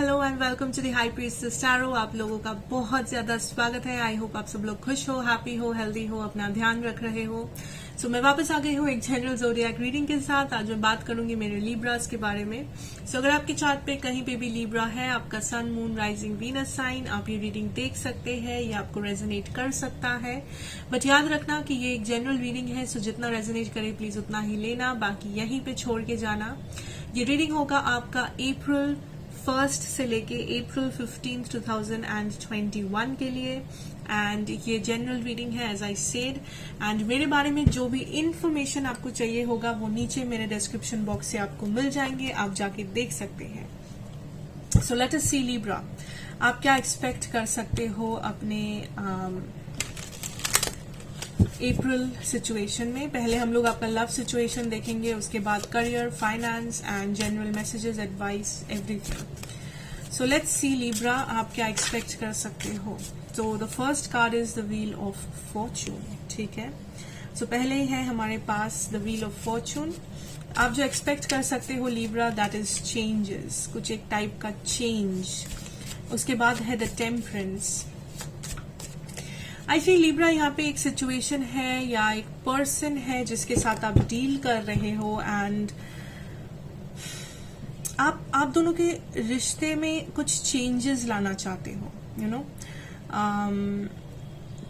Hello and welcome to the high priestess tarot. आप लोगों का बहुत ज्यादा स्वागत है। आई होप आप सब लोग खुश हो, हैप्पी हो, हेल्दी हो, अपना ध्यान रख रहे हो। सो मैं वापस आ गई हूँ एक जनरल ज़ोडिएक रीडिंग के साथ। आज मैं बात करूंगी मेरे लिब्रास के बारे में। सो अगर आपके चार्ट पे कहीं पे भी लिब्रा है, आपका सन, मून, राइजिंग, वीनस साइन, आप ये रीडिंग देख सकते हैं। ये आपको रेजोनेट कर सकता है, बट याद रखना कि ये एक जनरल रीडिंग है। सो जितना रेजोनेट करे प्लीज उतना ही लेना, बाकी यहीं पे छोड़ के जाना। ये रीडिंग होगा आपका अप्रैल 1 से लेके अप्रैल 15, 2021 के लिए। एंड ये जनरल रीडिंग है एज आई सेड। एंड मेरे बारे में जो भी इंफॉर्मेशन आपको चाहिए होगा वो नीचे मेरे डिस्क्रिप्शन बॉक्स से आपको मिल जाएंगे, आप जाके देख सकते हैं। सो लेट अस सी लिब्रा, आप क्या एक्सपेक्ट कर सकते हो अपने अप्रैल सिचुएशन में। पहले हम लोग आपका लव सिचुएशन देखेंगे, उसके बाद career, finance and general messages, advice, everything. So let's see Libra, आप क्या एक्सपेक्ट कर सकते हो। तो the first card is the wheel of Fortune. ठीक है, सो पहले ही है हमारे पास द व्हील ऑफ फॉर्चून। आप जो एक्सपेक्ट कर सकते हो लिब्रा, दैट इज चेंजेस, कुछ एक टाइप का चेंज। उसके बाद है the temperance. I feel Libra यहाँ पे एक सिचुएशन है या एक पर्सन है जिसके साथ आप डील कर रहे हो। एंड आप दोनों के रिश्ते में कुछ चेंजेस लाना चाहते हो, यू नो,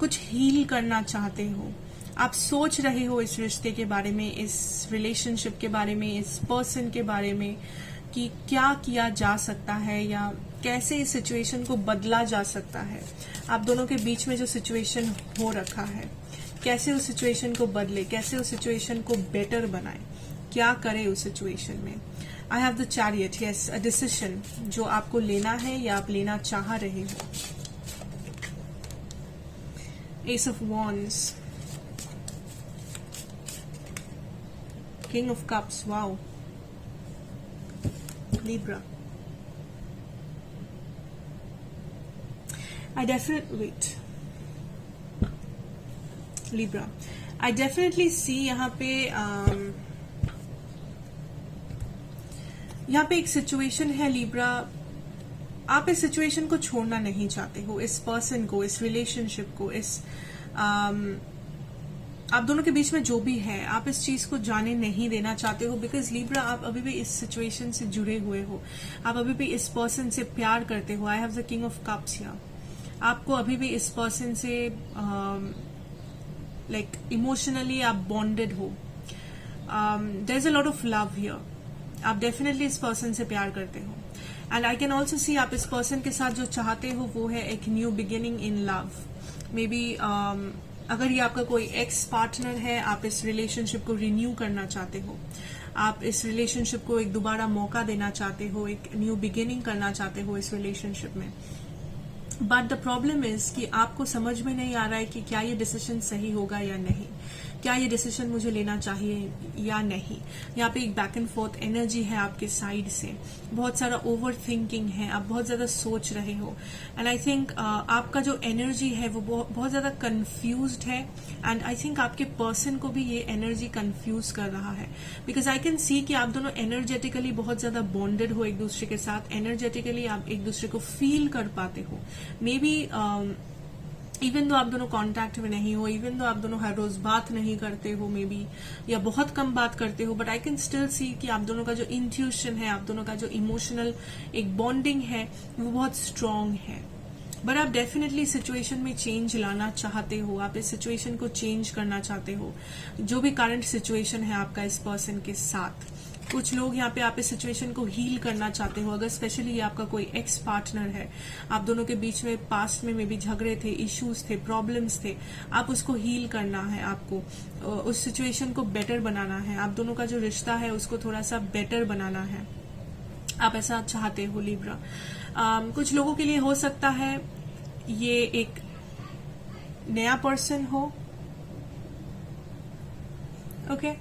कुछ हील करना चाहते हो। आप सोच रहे हो इस रिश्ते के बारे में, इस रिलेशनशिप के बारे में, इस पर्सन के बारे में कि क्या किया जा सकता है या कैसे इस सिचुएशन को बदला जा सकता है। आप दोनों के बीच में जो सिचुएशन हो रखा है, कैसे उस सिचुएशन को बदले, कैसे उस सिचुएशन को बेटर बनाए, क्या करे उस सिचुएशन में। आई have the chariot, yes, a decision जो आपको लेना है या आप लेना चाह रहे हो। S of wands, king of cups, wow Libra. Libra, I definitely see यहाँ पे एक सिचुएशन है लिब्रा। आप इस सिचुएशन को छोड़ना नहीं चाहते हो, इस पर्सन को, इस रिलेशनशिप को, इस आप दोनों के बीच में जो भी है, आप इस चीज को जाने नहीं देना चाहते हो। बिकॉज लिब्रा, आप अभी भी इस सिचुएशन से जुड़े हुए हो, आप अभी भी इस पर्सन से प्यार करते हो। I have the king of cups here. आपको अभी भी इस पर्सन से लाइक इमोशनली आप बॉन्डेड हो। There is a lot of love here. आप डेफिनेटली इस पर्सन से प्यार करते हो। And I can also see आप इस पर्सन के साथ जो चाहते हो वो है एक new beginning in love. May be अगर ये आपका कोई एक्स पार्टनर है, आप इस रिलेशनशिप को रिन्यू करना चाहते हो, आप इस रिलेशनशिप को एक दोबारा मौका देना चाहते हो, एक न्यू बिगिनिंग करना चाहते हो इस रिलेशनशिप में। बट द प्रॉब्लम इज कि आपको समझ में नहीं आ रहा है कि क्या ये डिसीजन सही होगा या नहीं, क्या ये डिसीजन मुझे लेना चाहिए या नहीं। यहाँ पे एक बैक एंड फोर्थ एनर्जी है आपके साइड से, बहुत सारा ओवर थिंकिंग है, आप बहुत ज्यादा सोच रहे हो। एंड आई थिंक आपका जो एनर्जी है वो बहुत ज्यादा कंफ्यूज्ड है। एंड आई थिंक आपके पर्सन को भी ये एनर्जी कंफ्यूज कर रहा है। बिकॉज आई कैन सी कि आप दोनों एनर्जेटिकली बहुत ज्यादा बॉन्डेड हो एक दूसरे के साथ, एनर्जेटिकली आप एक दूसरे को फील कर पाते हो। मे बी इवन दो आप दोनों कांटेक्ट में नहीं हो, इवन दो आप दोनों हर रोज बात नहीं करते हो मे बी, या बहुत कम बात करते हो, but I can still see कि आप दोनों का जो इंट्यूशन है, आप दोनों का जो इमोशनल एक बॉन्डिंग है वो बहुत स्ट्रांग है। बट आप डेफिनेटली सिचुएशन में चेंज लाना चाहते हो, आप इस सिचुएशन को चेंज करना चाहते हो, जो भी करंट सिचुएशन है आपका इस पर्सन के साथ। कुछ लोग यहाँ पे आप इस सिचुएशन को हील करना चाहते हो। अगर स्पेशली ये आपका कोई एक्स पार्टनर है, आप दोनों के बीच में पास्ट में भी झगड़े थे, इश्यूज थे, प्रॉब्लम्स थे, आप उसको हील करना है, आपको उस सिचुएशन को बेटर बनाना है, आप दोनों का जो रिश्ता है उसको थोड़ा सा बेटर बनाना है, आप ऐसा चाहते हो लिब्रा। कुछ लोगों के लिए हो सकता है ये एक नया पर्सन हो। Okay,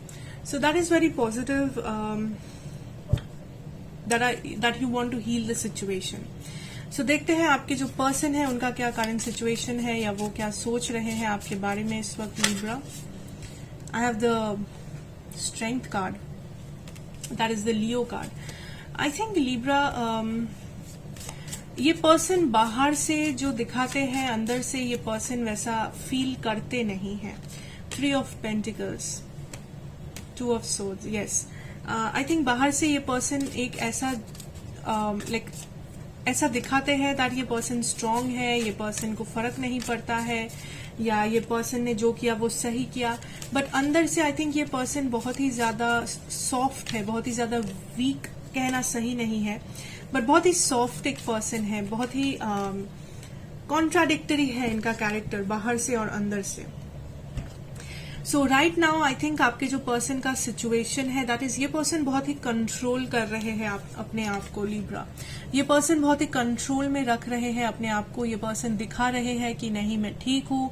so that is very positive, that you want to heal the situation. So देखते हैं आपके जो पर्सन है उनका क्या करंट सिचुएशन है या वो क्या सोच रहे हैं आपके बारे में इस वक्त Libra. I have the strength card, that is the Leo card. I think Libra, ये पर्सन बाहर से जो दिखाते हैं, अंदर से ये पर्सन वैसा फील करते नहीं है। 3 of pentacles, 2 of swords, yes. I think बाहर से ये पर्सन एक ऐसा ऐसा दिखाते हैं दैट ये पर्सन स्ट्रांग है, ये पर्सन को फर्क नहीं पड़ता है, या ये पर्सन ने जो किया वो सही किया, बट अंदर से आई थिंक ये पर्सन बहुत ही ज्यादा सॉफ्ट है, बहुत ही ज्यादा वीक कहना सही नहीं है, बट बहुत ही सॉफ्ट एक पर्सन है, बहुत ही कॉन्ट्राडिक्टरी है इनका कैरेक्टर बाहर से और अंदर से। सो राइट नाउ आई थिंक आपके जो पर्सन का सिचुएशन है दैट इज, ये पर्सन बहुत ही कंट्रोल कर रहे हैं अपने आप को लिब्रा। ये पर्सन बहुत ही कंट्रोल में रख रहे हैं अपने आप को। ये पर्सन दिखा रहे हैं कि नहीं मैं ठीक हूँ,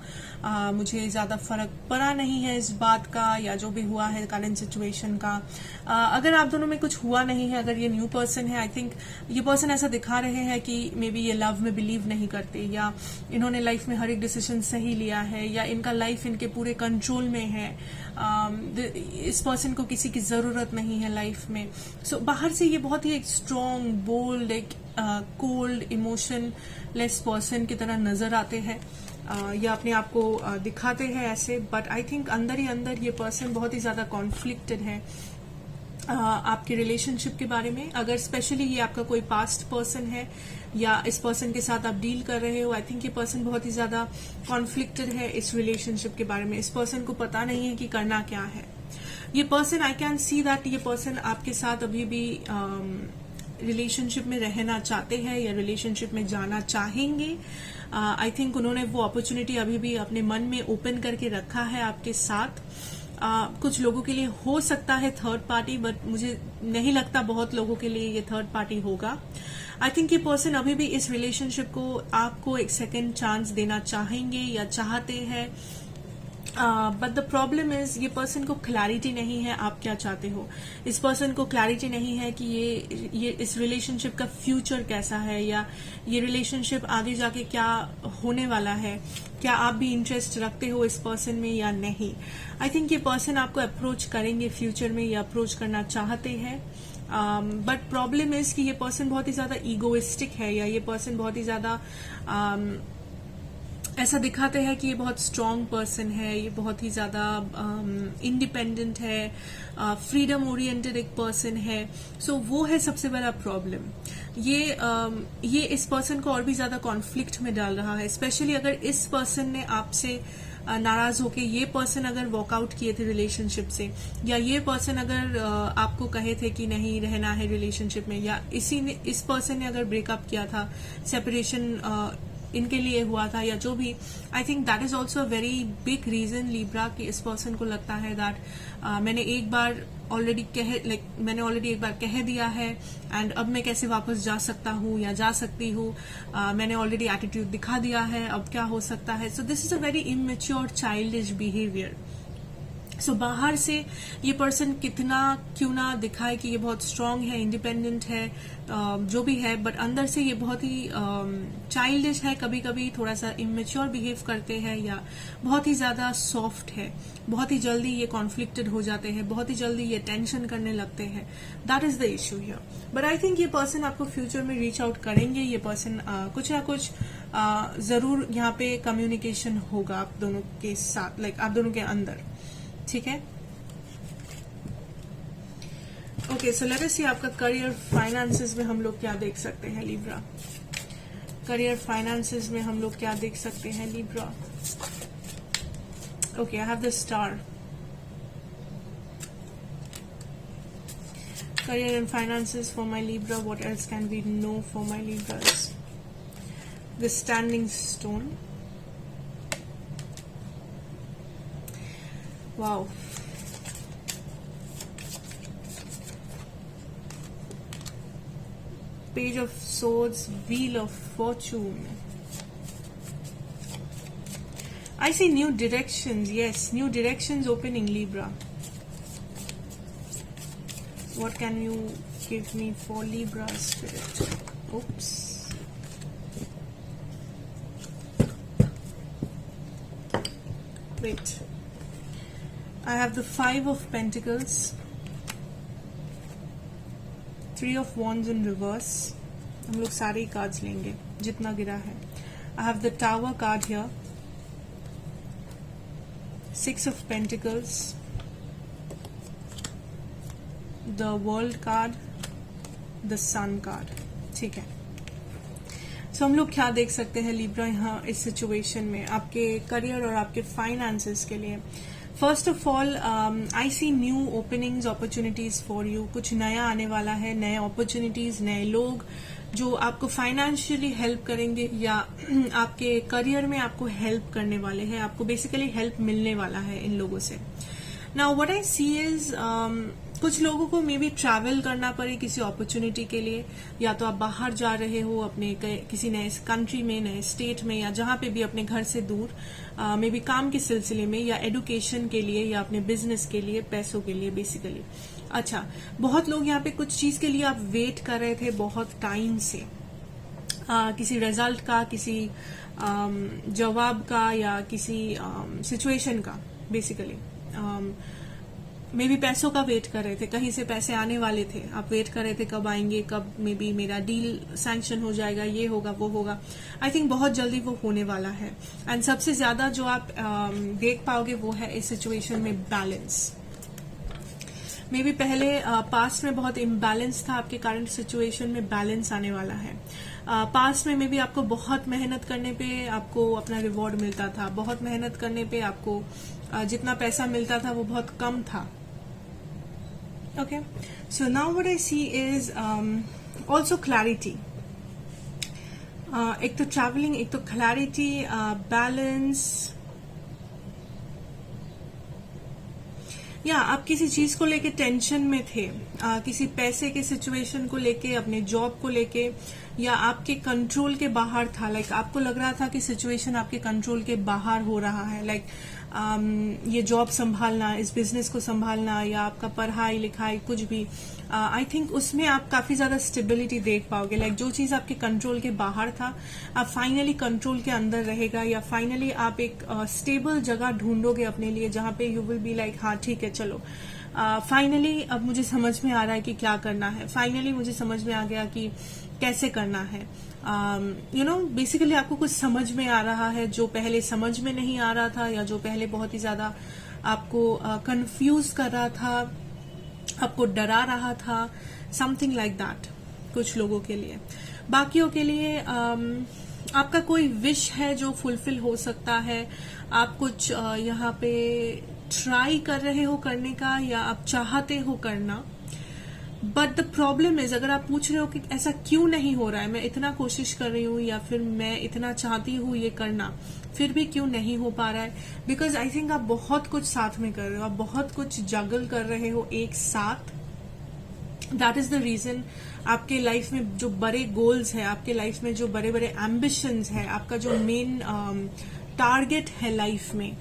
मुझे ज्यादा फर्क पड़ा नहीं है इस बात का, या जो भी हुआ है करंट सिचुएशन का। अगर आप दोनों में कुछ हुआ नहीं है, अगर ये न्यू पर्सन है, आई थिंक ये पर्सन ऐसा दिखा रहे हैं कि मे बी ये लव में बिलीव नहीं करते, या इन्होंने लाइफ में हर एक डिसीजन सही लिया है, या इनका लाइफ इनके पूरे कंट्रोल में है। इस पर्सन को किसी की जरूरत नहीं है लाइफ में। सो बाहर से ये बहुत ही एक स्ट्रॉन्ग, बोल्ड, एक कोल्ड, इमोशनलेस पर्सन की तरह नजर आते हैं, या अपने आप को दिखाते हैं ऐसे, बट आई थिंक अंदर ही अंदर ये पर्सन बहुत ही ज्यादा कॉन्फ्लिक्टेड है आपके रिलेशनशिप के बारे में। अगर स्पेशली ये आपका कोई पास्ट पर्सन है, या इस पर्सन के साथ आप डील कर रहे हो, आई थिंक ये पर्सन बहुत ही ज्यादा कॉन्फ्लिक्टेड है इस रिलेशनशिप के बारे में। इस पर्सन को पता नहीं है कि करना क्या है। ये person, I can see that ये पर्सन आपके साथ अभी भी रिलेशनशिप में रहना चाहते हैं, या रिलेशनशिप में जाना चाहेंगे। आई थिंक उन्होंने वो अपॉर्चुनिटी अभी भी अपने मन में ओपन करके रखा है आपके साथ। कुछ लोगों के लिए हो सकता है थर्ड पार्टी, बट मुझे नहीं लगता बहुत लोगों के लिए ये थर्ड पार्टी होगा। आई थिंक ये पर्सन अभी भी इस रिलेशनशिप को आपको एक सेकेंड चांस देना चाहेंगे या चाहते हैं, बट द प्रॉब्लम इज ये पर्सन को क्लैरिटी नहीं है आप क्या चाहते हो। इस पर्सन को क्लैरिटी नहीं है कि ये इस रिलेशनशिप का फ्यूचर कैसा है, या ये रिलेशनशिप आगे जाके क्या होने वाला है, क्या आप भी इंटरेस्ट रखते हो इस पर्सन में या नहीं। आई थिंक ये पर्सन आपको अप्रोच करेंगे फ्यूचर में, या अप्रोच करना चाहते हैं, बट प्रॉब्लम इज कि ये पर्सन बहुत ही ज्यादा ईगोइस्टिक है, या ये पर्सन बहुत ही ज्यादा ऐसा दिखाते हैं कि ये बहुत स्ट्रांग पर्सन है, ये बहुत ही ज्यादा इंडिपेंडेंट है, फ्रीडम ओरिएंटेड एक पर्सन है। सो वो है सबसे बड़ा प्रॉब्लम। ये इस पर्सन को और भी ज्यादा कॉन्फ्लिक्ट में डाल रहा है, स्पेशली अगर इस पर्सन ने आपसे नाराज होके ये पर्सन अगर वॉकआउट किए थे रिलेशनशिप से, या ये पर्सन अगर आपको कहे थे कि नहीं रहना है रिलेशनशिप में, या इस पर्सन ने अगर ब्रेकअप किया था, सेपरेशन इनके लिए हुआ था, या जो भी, I think that is also a very big reason Libra कि इस पर्सन को लगता है दैट मैंने एक बार ऑलरेडी एक बार कह दिया है, एंड अब मैं कैसे वापस जा सकता हूँ या जा सकती हूँ, मैंने ऑलरेडी एटीट्यूड दिखा दिया है, अब क्या हो सकता है। So this is a very immature childish behaviour. So बाहर से ये पर्सन कितना क्यों ना दिखाए कि ये बहुत स्ट्रांग है, इंडिपेंडेंट है, जो भी है, बट अंदर से ये बहुत ही चाइल्डिश है, कभी कभी थोड़ा सा इमेच्योर बिहेव करते हैं, या बहुत ही ज्यादा सॉफ्ट है, बहुत ही जल्दी ये कॉन्फ्लिक्टेड हो जाते हैं, बहुत ही जल्दी ये टेंशन करने लगते हैं। That is the issue here. But I think ये पर्सन आपको फ्यूचर में रीच आउट करेंगे। ये पर्सन कुछ ना कुछ जरूर यहाँ पे कम्युनिकेशन होगा आप दोनों के साथ, आप दोनों के अंदर, ठीक है। ओके, सो लेट अस सी आपका करियर फाइनेंसेस में हम लोग क्या देख सकते हैं लिब्रा। करियर फाइनेंसेस में हम लोग क्या देख सकते हैं Libra. Okay, I have the star. Career and finances for my Libra. What else can we know for my Libras? The standing stone. Wow. Page of Swords, Wheel of Fortune. I see new directions. Yes, new directions opening, Libra. What can you give me for Libra spirit? Oops. Wait. I have the 5 of Pentacles, 3 of Wands in reverse, हम लोग सारे ही cards लेंगे जितना गिरा है. आई have the tower card here, 6 of Pentacles, the World card, the Sun card. ठीक है. सो हम लोग क्या देख सकते हैं लिब्रा यहाँ इस सिचुएशन में आपके करियर और आपके फाइनेंसेस के लिए. First of all I see new openings, opportunities for you. कुछ नया आने वाला है, नए अपॉर्चुनिटीज, नए लोग जो आपको फाइनेंशियली हेल्प करेंगे या आपके करियर में आपको हेल्प करने वाले हैं. आपको बेसिकली हेल्प मिलने वाला है इन लोगों से. Now what I see is कुछ लोगों को मे बी ट्रैवल करना पड़े किसी अपॉर्चुनिटी के लिए, या तो आप बाहर जा रहे हो अपने किसी नए कंट्री में, नए स्टेट में, या जहां पे भी अपने घर से दूर, मे बी काम के सिलसिले में या एडुकेशन के लिए या अपने बिजनेस के लिए, पैसों के लिए बेसिकली. अच्छा, बहुत लोग यहाँ पे कुछ चीज के लिए आप वेट कर रहे थे बहुत टाइम से, किसी रिजल्ट का, किसी जवाब का, या किसी सिचुएशन का बेसिकली. मे बी पैसों का वेट कर रहे थे, कहीं से पैसे आने वाले थे, आप वेट कर रहे थे कब आएंगे, कब मे बी मेरा डील सैंक्शन हो जाएगा, ये होगा वो होगा. आई थिंक बहुत जल्दी वो होने वाला है. एंड सबसे ज्यादा जो आप देख पाओगे वो है इस सिचुएशन में बैलेंस. मे बी पहले पास्ट में बहुत इम्बैलेंस था, आपके करंट सिचुएशन में बैलेंस आने वाला है. पास्ट में मे बी आपको बहुत मेहनत करने पे आपको अपना रिवॉर्ड मिलता था, बहुत मेहनत करने पे आपको जितना पैसा मिलता था वो बहुत कम था. Okay, so now what I see is also clarity. एक तो ट्रैवलिंग, एक तो क्लैरिटी, बैलेंस. या आप किसी चीज को लेके टेंशन में थे, किसी पैसे के सिचुएशन को लेके, अपने जॉब को लेके, या आपके कंट्रोल के बाहर था. लाइक आपको लग रहा था कि सिचुएशन आपके कंट्रोल के बाहर हो रहा है. लाइक ये जॉब संभालना, इस बिजनेस को संभालना, या आपका पढ़ाई लिखाई कुछ भी. आई थिंक उसमें आप काफी ज्यादा स्टेबिलिटी देख पाओगे. लाइक जो चीज आपके कंट्रोल के बाहर था, आप फाइनली कंट्रोल के अंदर रहेगा, या फाइनली आप एक स्टेबल जगह ढूंढोगे अपने लिए जहां पे यू विल बी लाइक हाँ ठीक है चलो, फाइनली अब मुझे समझ में आ रहा है कि क्या करना है, फाइनली मुझे समझ में आ गया कि कैसे करना है. यू नो, बेसिकली आपको कुछ समझ में आ रहा है जो पहले समझ में नहीं आ रहा था, या जो पहले बहुत ही ज्यादा आपको कंफ्यूज कर रहा था, आपको डरा रहा था. समथिंग लाइक दैट कुछ लोगों के लिए. बाकियों के लिए आपका कोई विश है जो फुलफिल हो सकता है. आप कुछ यहाँ पे ट्राई कर रहे हो करने का, या आप चाहते हो करना. बट द प्रॉब्लम इज, अगर आप पूछ रहे हो कि ऐसा क्यों नहीं हो रहा है, मैं इतना कोशिश कर रही हूँ या फिर मैं इतना चाहती हूँ ये करना, फिर भी क्यों नहीं हो पा रहा है. बिकॉज आई थिंक आप बहुत कुछ साथ में कर रहे हो, आप बहुत कुछ जगल कर रहे हो एक साथ. दैट इज द रीजन आपके लाइफ में जो बड़े गोल्स है, आपके लाइफ में जो बड़े बड़े एम्बिशंस है, आपका जो मेन टारगेट है लाइफ में,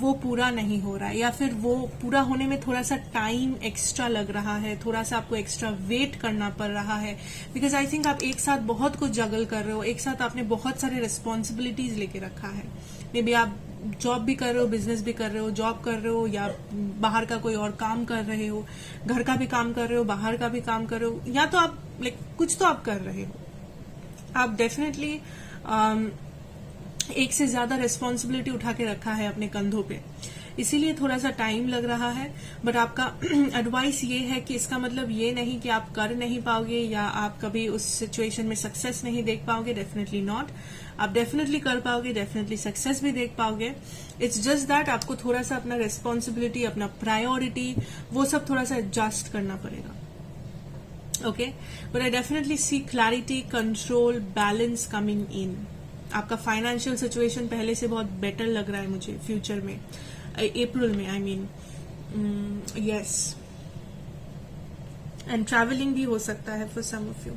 वो पूरा नहीं हो रहा है, या फिर वो पूरा होने में थोड़ा सा टाइम एक्स्ट्रा लग रहा है, थोड़ा सा आपको एक्स्ट्रा वेट करना पड़ रहा है. बिकॉज आई थिंक आप एक साथ बहुत कुछ जगल कर रहे हो, एक साथ आपने बहुत सारे रिस्पॉन्सिबिलिटीज लेके रखा है. मे बी आप जॉब भी कर रहे हो, बिजनेस भी कर रहे हो, जॉब कर रहे हो, या बाहर का कोई और काम कर रहे हो, घर का भी काम कर रहे हो, बाहर का भी काम कर रहे हो, या तो आप लाइक कुछ तो आप कर रहे हो. आप डेफिनेटली एक से ज्यादा रिस्पॉन्सिबिलिटी उठा के रखा है अपने कंधों पे, इसीलिए थोड़ा सा टाइम लग रहा है. बट आपका एडवाइस ये है कि इसका मतलब ये नहीं कि आप कर नहीं पाओगे या आप कभी उस सिचुएशन में सक्सेस नहीं देख पाओगे. Definitely not. आप डेफिनेटली कर पाओगे, डेफिनेटली सक्सेस भी देख पाओगे. इट्स जस्ट दैट आपको थोड़ा सा अपना रिस्पॉन्सिबिलिटी, अपना प्रायोरिटी, वो सब थोड़ा सा एडजस्ट करना पड़ेगा. Okay, but I definitely see clarity, control, balance coming in. आपका फाइनेंशियल सिचुएशन पहले से बहुत बेटर लग रहा है मुझे फ्यूचर में, अप्रैल में. I mean yes, and travelling भी हो सकता है फॉर सम ऑफ यू.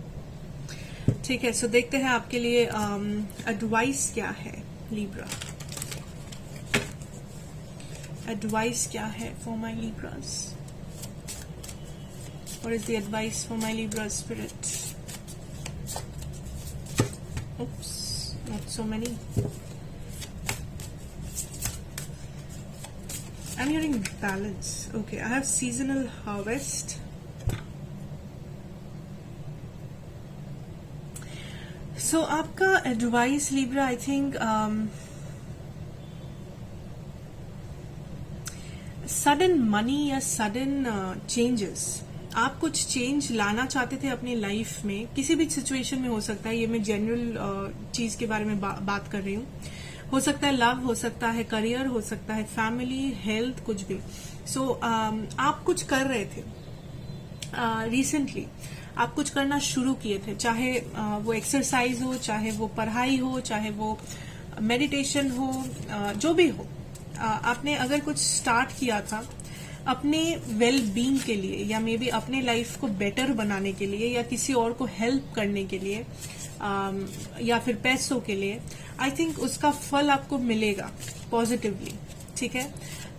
ठीक है, सो देखते हैं आपके लिए एडवाइस क्या है लिब्रा. एडवाइस क्या है for my Libras? What is the advice for my Libra spirit? oops not so many. I'm hearing balance. Okay, I have seasonal harvest. सो आपका advice Libra, I think sudden money या sudden changes, आप कुछ change लाना चाहते थे अपनी life में, किसी भी सिचुएशन में हो सकता है, ये मैं जनरल चीज के बारे में बात कर रही हूँ, हो सकता है लव, हो सकता है करियर, हो सकता है फैमिली, हेल्थ, कुछ भी। सो आप कुछ कर रहे थे रिसेंटली, आप कुछ करना शुरू किए थे, चाहे वो एक्सरसाइज हो, चाहे वो पढ़ाई हो, चाहे वो मेडिटेशन हो, जो भी हो, आपने अगर कुछ स्टार्ट किया था अपने वेल बीइंग के लिए, या मे बी अपने लाइफ को बेटर बनाने के लिए, या किसी और को हेल्प करने के लिए, या फिर पैसों के लिए, आई थिंक उसका फल आपको मिलेगा पॉजिटिवली। ठीक है,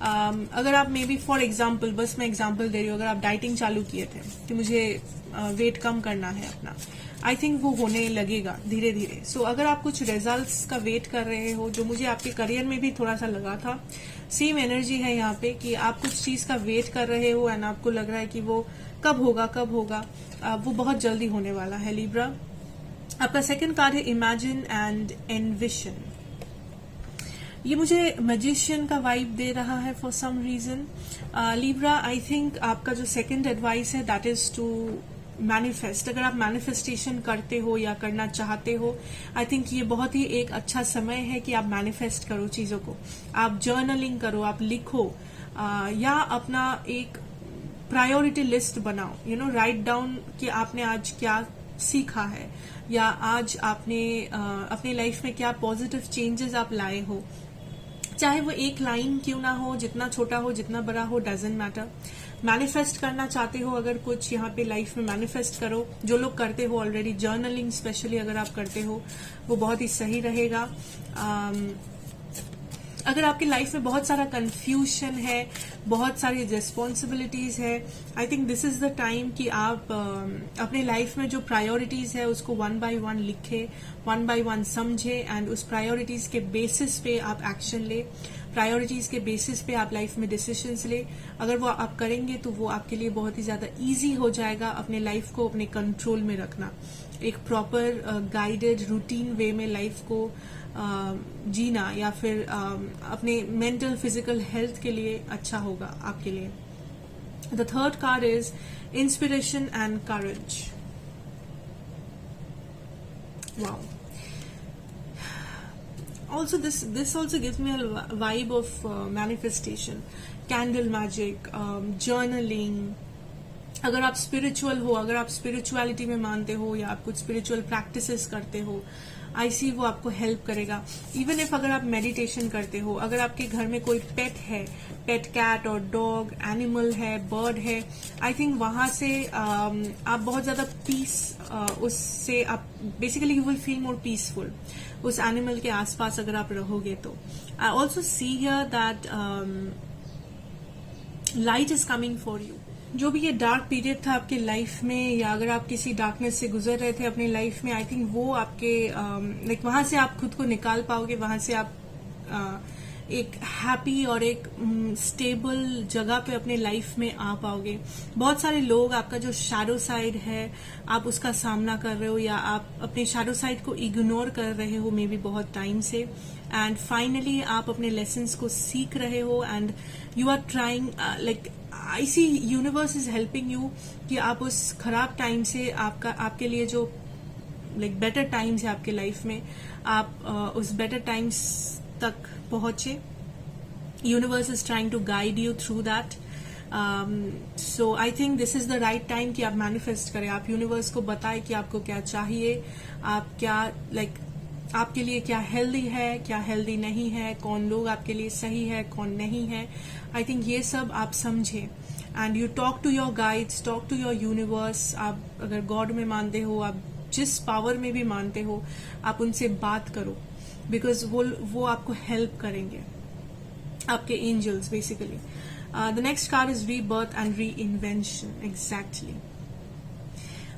अगर आप मे बी फॉर एग्जाम्पल, बस मैं एग्जाम्पल दे रही हूँ, अगर आप डाइटिंग चालू किए थे कि मुझे वेट कम करना है अपना, आई थिंक वो होने लगेगा धीरे धीरे। सो अगर आप कुछ रिजल्ट्स का वेट कर रहे हो, जो मुझे आपके करियर में भी थोड़ा सा लगा था, सेम एनर्जी है यहाँ पे कि आप कुछ चीज का वेट कर रहे हो एंड आपको लग रहा है कि वो कब होगा कब होगा, वो बहुत जल्दी होने वाला है लिब्रा। आपका सेकंड कार्ड है इमेजिन एंड एनविशन। ये मुझे मैजिशियन का वाइब दे रहा है for some reason Libra. I think आपका जो सेकंड एडवाइस है दैट इज टू मैनिफेस्ट। अगर आप मैनिफेस्टेशन करते हो या करना चाहते हो, आई थिंक ये बहुत ही एक अच्छा समय है कि आप मैनिफेस्ट करो चीजों को, आप जर्नलिंग करो, आप लिखो, या अपना एक प्रायोरिटी लिस्ट बनाओ, यू नो, राइट डाउन कि आपने आज क्या सीखा है, या आज आपने अपनी लाइफ में क्या पॉजिटिव चेंजेस आप लाए हो, चाहे वो एक लाइन क्यों ना हो, जितना छोटा हो जितना बड़ा हो, डजेंट मैटर। मैनिफेस्ट करना चाहते हो अगर कुछ यहाँ पे लाइफ में, मैनिफेस्ट करो। जो लोग करते हो ऑलरेडी, जर्नलिंग स्पेशली अगर आप करते हो, वो बहुत ही सही रहेगा। अगर आपकी लाइफ में बहुत सारा कंफ्यूजन है, बहुत सारी रिस्पॉन्सिबिलिटीज है, आई think this is the time कि आप अपने लाइफ में जो प्रायोरिटीज है उसको वन बाय वन लिखे, वन बाय वन समझे, एंड उस प्रायोरिटीज के बेसिस पे आप एक्शन ले, प्रायोरिटीज के बेसिस पे आप लाइफ में डिसीजंस ले। अगर वो आप करेंगे तो वो आपके लिए बहुत ही ज्यादा इजी हो जाएगा अपने लाइफ को अपने कंट्रोल में रखना, एक प्रॉपर गाइडेड रूटीन वे में लाइफ को जीना, या फिर अपने मेंटल फिजिकल हेल्थ के लिए अच्छा होगा आपके लिए। The third card is inspiration and courage. Wow, also this also gives me a vibe of manifestation, candle magic, journaling। अगर आप स्पिरिचुअल हो, अगर आप स्पिरिचुअलिटी में मानते हो, या आप कुछ स्पिरिचुअल प्रैक्टिसेस करते हो, आई सी वो आपको हेल्प करेगा। इवन इफ अगर आप मेडिटेशन करते हो, अगर आपके घर में कोई पेट है, पेट कैट और डॉग, एनिमल है, बर्ड है, आई थिंक वहां से आप बहुत ज्यादा पीस, उससे आप basically you will feel more peaceful उस एनिमल के आसपास अगर आप रहोगे तो। आई also see here that light is coming for you. जो भी ये डार्क पीरियड था आपके लाइफ में, या अगर आप किसी डार्कनेस से गुजर रहे थे अपनी लाइफ में, आई थिंक वो आपके लाइक वहां से आप खुद को निकाल पाओगे, वहां से आप एक हैप्पी और एक स्टेबल जगह पे अपने लाइफ में आ पाओगे। बहुत सारे लोग, आपका जो शैडो साइड है आप उसका सामना कर रहे हो, या आप अपने शैडो साइड को इग्नोर कर रहे हो मे बी बहुत टाइम से, एंड फाइनली आप अपने लेसन्स को सीख रहे हो, and you are trying, like I see universe is helping you कि आप उस खराब टाइम से, आपके लिए जो लाइक बेटर टाइम्स है आपके लाइफ में, आप उस बेटर टाइम्स तक पहुंचे। Universe is trying to guide you through that. So I think this is the right time कि आप मैनिफेस्ट करें, आप यूनिवर्स को बताएं कि आपको क्या चाहिए, आप क्या लाइक आपके लिए क्या हेल्दी है, क्या हेल्दी नहीं है, कौन लोग आपके लिए सही है, कौन नहीं है। आई थिंक ये सब आप समझे, and you talk to your guides, talk to your universe. आप अगर गॉड में मानते हो, आप जिस पावर में भी मानते हो, आप उनसे बात करो, बिकॉज वो आपको हेल्प करेंगे, आपके angels basically. The next card is rebirth and reinvention. Exactly,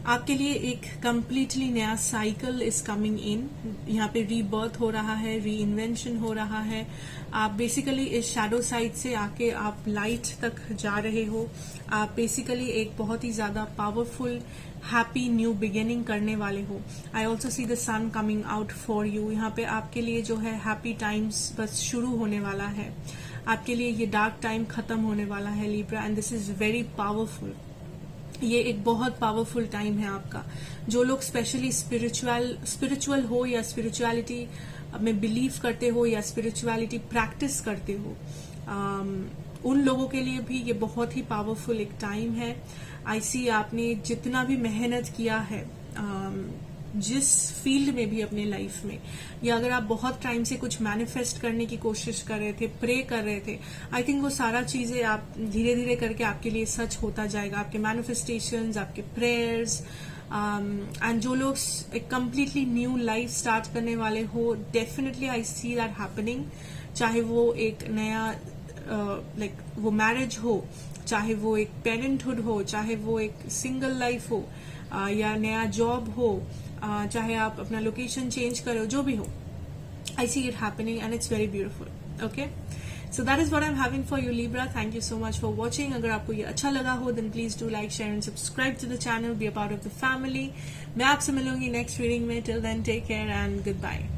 आपके लिए एक कंप्लीटली नया साइकिल इज कमिंग इन। यहाँ पे रीबर्थ हो रहा है, री इन्वेंशन हो रहा है। आप बेसिकली इस शैडो साइड से आके आप लाइट तक जा रहे हो। आप बेसिकली एक बहुत ही ज्यादा पावरफुल हैप्पी न्यू बिगिनिंग करने वाले हो। I also see the sun coming out for you. यहाँ पे आपके लिए जो है हैप्पी टाइम्स बस शुरू होने वाला है। आपके लिए ये डार्क टाइम खत्म होने वाला है Libra, and this is very powerful. ये एक बहुत पावरफुल टाइम है आपका। जो लोग स्पेशली स्पिरिचुअल हो या स्पिरिचुअलिटी में बिलीव करते हो या स्पिरिचुअलिटी प्रैक्टिस करते हो, उन लोगों के लिए भी ये बहुत ही पावरफुल एक टाइम है। आई सी आपने जितना भी मेहनत किया है जिस फील्ड में भी अपने लाइफ में, या अगर आप बहुत टाइम से कुछ मैनिफेस्ट करने की कोशिश कर रहे थे, प्रे कर रहे थे, आई थिंक वो सारा चीजें आप धीरे धीरे करके आपके लिए सच होता जाएगा। आपके मैनिफेस्टेशंस, आपके प्रेयर्स, एंड जो लोग एक कंप्लीटली न्यू लाइफ स्टार्ट करने वाले हो, definitely I see that happening. चाहे वो एक नया वो मैरिज हो, चाहे वो एक पेरेंटहुड हो, चाहे वो एक सिंगल लाइफ हो, या नया जॉब हो, चाहे आप अपना लोकेशन चेंज करो, जो भी हो, I see it happening and it's very beautiful. Okay, so that is what I am having for you Libra. Thank you so much for watching. अगर आपको ये अच्छा लगा हो then please do like, share and subscribe to the channel, be a part of the family. मैं आपसे मिलूंगी next reading में। Till then take care and good bye.